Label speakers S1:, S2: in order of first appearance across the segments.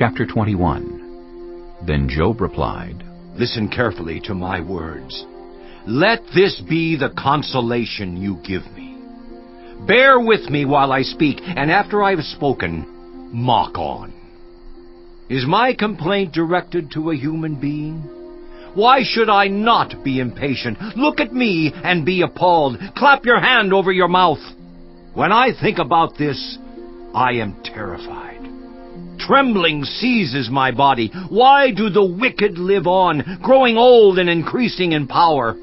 S1: Chapter 21. Then Job replied,
S2: Listen carefully to my words. Let this be the consolation you give me. Bear with me while I speak, and after I have spoken, mock on. Is my complaint directed to a human being? Why should I not be impatient? Look at me and be appalled. Clap your hand over your mouth. When I think about this, I am terrified. Trembling seizes my body. Why do the wicked live on, growing old and increasing in power?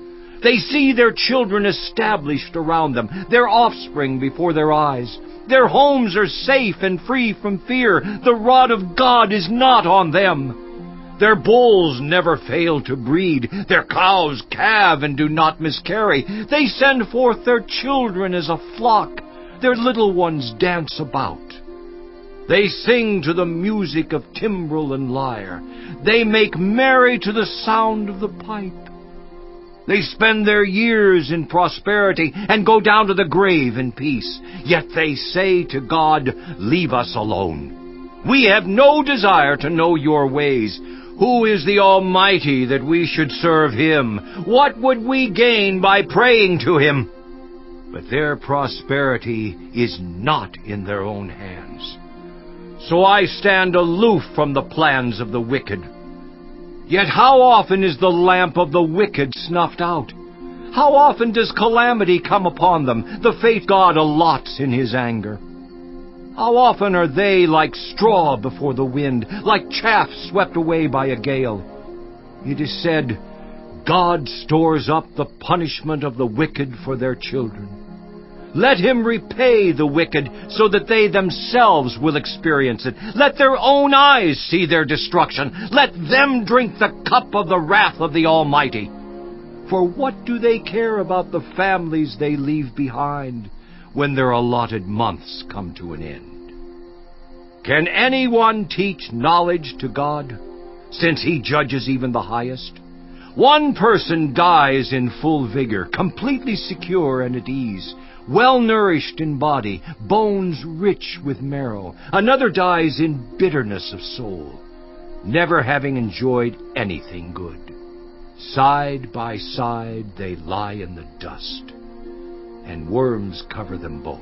S2: They see their children established around them, their offspring before their eyes. Their homes are safe and free from fear. The rod of God is not on them. Their bulls never fail to breed. Their cows calve and do not miscarry. They send forth their children as a flock. Their little ones dance about. They sing to the music of timbrel and lyre. They make merry to the sound of the pipe. They spend their years in prosperity and go down to the grave in peace. Yet they say to God, Leave us alone. We have no desire to know your ways. Who is the Almighty that we should serve Him? What would we gain by praying to Him? But their prosperity is not in their own hands. So I stand aloof from the plans of the wicked. Yet how often is the lamp of the wicked snuffed out? How often does calamity come upon them, the fate God allots in His anger? How often are they like straw before the wind, like chaff swept away by a gale? It is said, God stores up the punishment of the wicked for their children. Let Him repay the wicked so that they themselves will experience it. Let their own eyes see their destruction. Let them drink the cup of the wrath of the Almighty. For what do they care about the families they leave behind when their allotted months come to an end? Can anyone teach knowledge to God, since He judges even the highest? One person dies in full vigor, completely secure and at ease, well-nourished in body, bones rich with marrow. Another dies in bitterness of soul, never having enjoyed anything good. Side by side they lie in the dust, and worms cover them both.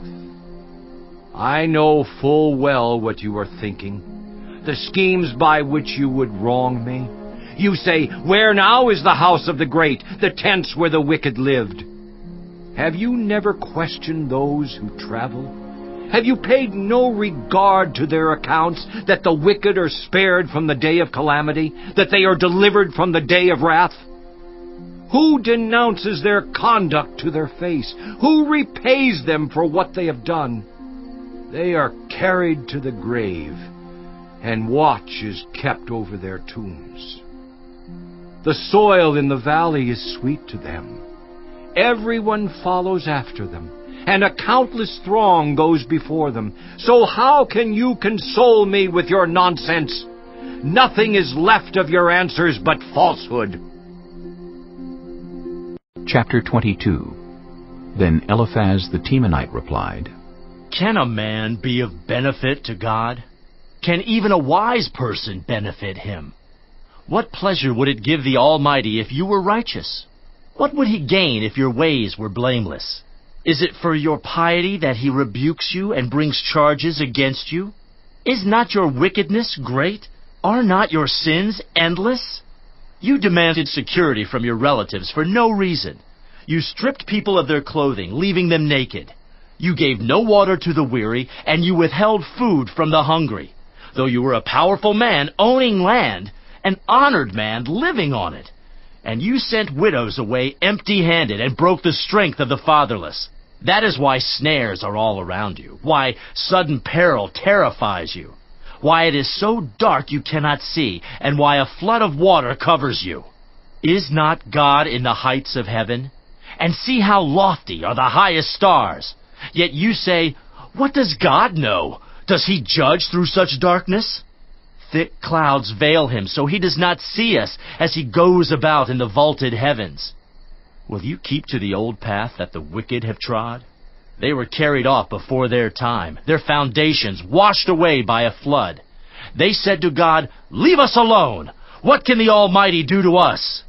S2: I know full well what you are thinking, the schemes by which you would wrong me. You say, Where now is the house of the great, the tents where the wicked lived? Have you never questioned those who travel? Have you paid no regard to their accounts, that the wicked are spared from the day of calamity, that they are delivered from the day of wrath? Who denounces their conduct to their face? Who repays them for what they have done? They are carried to the grave, and watch is kept over their tombs. The soil in the valley is sweet to them. Everyone follows after them, and a countless throng goes before them. So how can you console me with your nonsense? Nothing is left of your answers but falsehood.
S1: Chapter 22. Then Eliphaz the Temanite replied,
S3: Can a man be of benefit to God? Can even a wise person benefit Him? What pleasure would it give the Almighty if you were righteous? What would He gain if your ways were blameless? Is it for your piety that He rebukes you and brings charges against you? Is not your wickedness great? Are not your sins endless? You demanded security from your relatives for no reason. You stripped people of their clothing, leaving them naked. You gave no water to the weary, and you withheld food from the hungry. Though you were a powerful man owning land, an honored man living on it. And you sent widows away empty-handed and broke the strength of the fatherless. That is why snares are all around you, why sudden peril terrifies you, why it is so dark you cannot see, and why a flood of water covers you. Is not God in the heights of heaven? And see how lofty are the highest stars. Yet you say, What does God know? Does He judge through such darkness? Thick clouds veil Him, so He does not see us as He goes about in the vaulted heavens. Will you keep to the old path that the wicked have trod? They were carried off before their time, their foundations washed away by a flood. They said to God, "Leave us alone! What can the Almighty do to us?"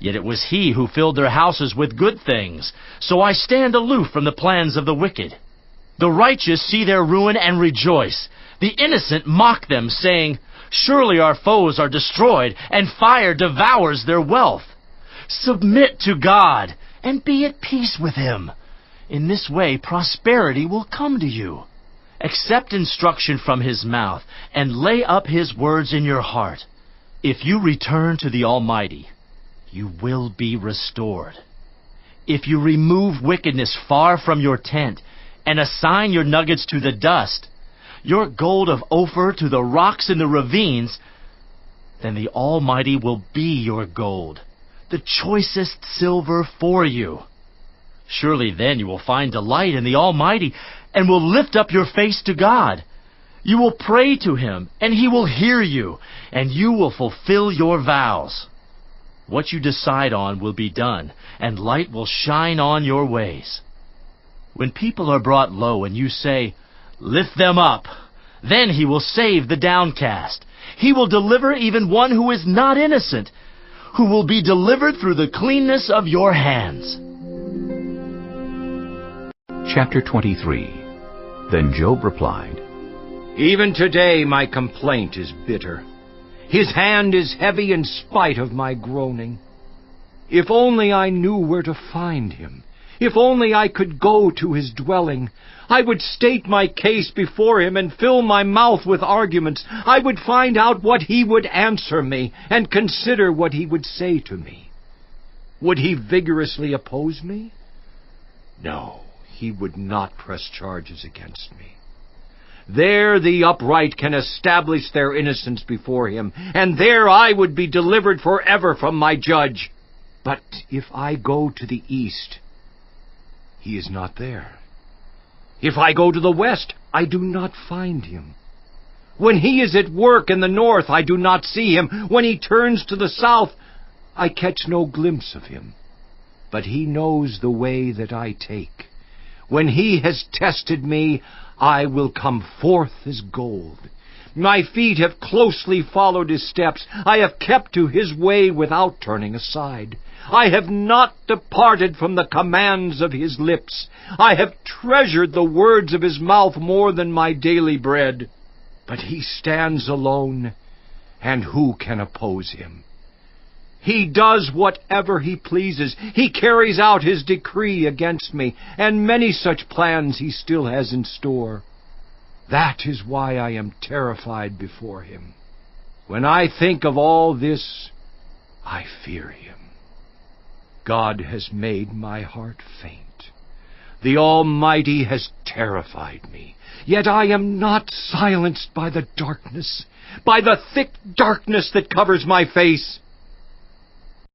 S3: Yet it was He who filled their houses with good things. So I stand aloof from the plans of the wicked. The righteous see their ruin and rejoice. The innocent mock them, saying, "Surely our foes are destroyed, and fire devours their wealth." Submit to God, and be at peace with Him. In this way prosperity will come to you. Accept instruction from His mouth, and lay up His words in your heart. If you return to the Almighty, you will be restored. If you remove wickedness far from your tent, and assign your nuggets to the dust, your gold of Ophir to the rocks in the ravines, then the Almighty will be your gold, the choicest silver for you. Surely then you will find delight in the Almighty, and will lift up your face to God. You will pray to Him, and He will hear you, and you will fulfill your vows. What you decide on will be done, and light will shine on your ways. When people are brought low and you say, "Lift them up," then He will save the downcast. He will deliver even one who is not innocent, who will be delivered through the cleanness of your hands.
S1: Chapter 23. Then Job replied,
S2: Even today my complaint is bitter. His hand is heavy in spite of my groaning. If only I knew where to find Him. If only I could go to His dwelling. I would state my case before Him and fill my mouth with arguments. I would find out what He would answer me and consider what He would say to me. Would He vigorously oppose me? No, He would not press charges against me. There the upright can establish their innocence before Him, and there I would be delivered forever from my judge. But if I go to the east, He is not there. If I go to the west, I do not find Him. When He is at work in the north, I do not see Him. When He turns to the south, I catch no glimpse of Him. But He knows the way that I take. When He has tested me, I will come forth as gold. My feet have closely followed His steps. I have kept to His way without turning aside. I have not departed from the commands of His lips. I have treasured the words of His mouth more than my daily bread. But He stands alone, and who can oppose Him? He does whatever He pleases. He carries out His decree against me, and many such plans He still has in store. That is why I am terrified before Him. When I think of all this, I fear Him. God has made my heart faint. The Almighty has terrified me. Yet I am not silenced by the darkness, by the thick darkness that covers my face.